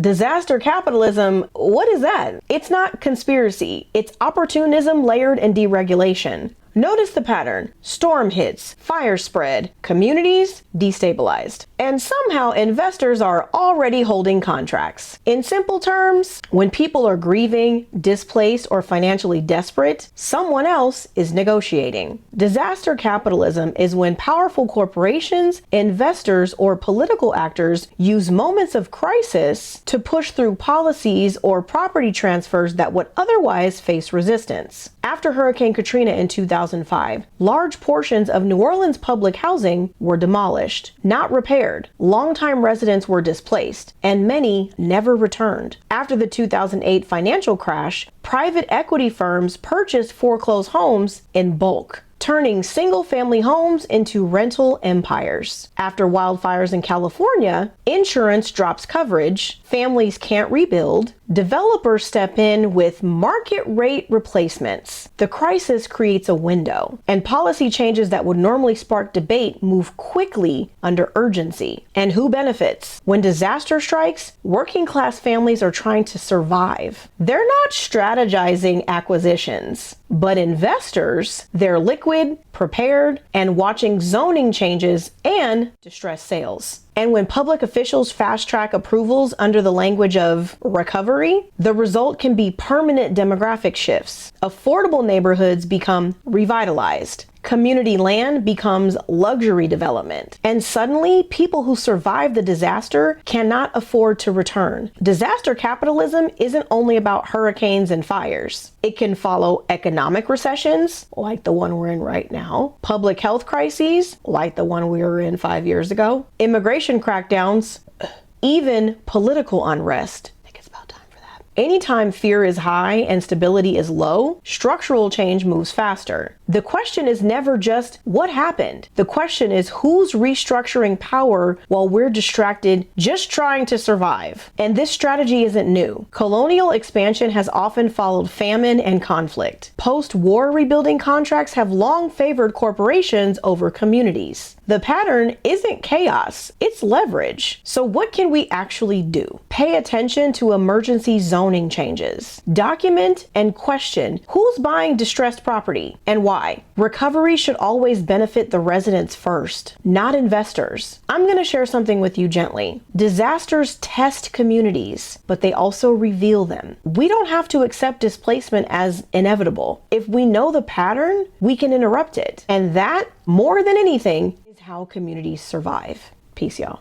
Disaster capitalism, what is that? It's not conspiracy. It's opportunism layered in deregulation. Notice the pattern. Storm hits, fire spread, communities destabilized. And somehow investors are already holding contracts. In simple terms, when people are grieving, displaced, or financially desperate, someone else is negotiating. Disaster capitalism is when powerful corporations, investors, or political actors use moments of crisis to push through policies or property transfers that would otherwise face resistance. After Hurricane Katrina in 2005, large portions of New Orleans public housing were demolished, not repaired. Longtime residents were displaced, and many never returned. After the 2008 financial crash, private equity firms purchased foreclosed homes in bulk, turning single-family homes into rental empires. After wildfires in California, insurance drops coverage, families can't rebuild, developers step in with market rate replacements. The crisis creates a window, and policy changes that would normally spark debate move quickly under urgency. And who benefits? When disaster strikes, working-class families are trying to survive. They're not strategizing acquisitions, but investors, they're liquid, prepared, and watching zoning changes and distressed sales. And when public officials fast-track approvals under the language of recovery, the result can be permanent demographic shifts. Affordable neighborhoods become revitalized. Community land becomes luxury development. And suddenly, people who survived the disaster cannot afford to return. Disaster capitalism isn't only about hurricanes and fires. It can follow economic recessions, like the one we're in right now, public health crises, like the one we were in 5 years ago, immigration crackdowns, even political unrest. Anytime fear is high and stability is low, structural change moves faster. The question is never just what happened. The question is who's restructuring power while we're distracted just trying to survive. And this strategy isn't new. Colonial expansion has often followed famine and conflict. Post-war rebuilding contracts have long favored corporations over communities. The pattern isn't chaos, it's leverage. So what can we actually do? Pay attention to emergency zoning changes. Document and question who's buying distressed property and why. Recovery should always benefit the residents first, not investors. I'm going to share something with you gently. Disasters test communities, but they also reveal them. We don't have to accept displacement as inevitable. If we know the pattern, we can interrupt it. And that, more than anything, is how communities survive. Peace, y'all.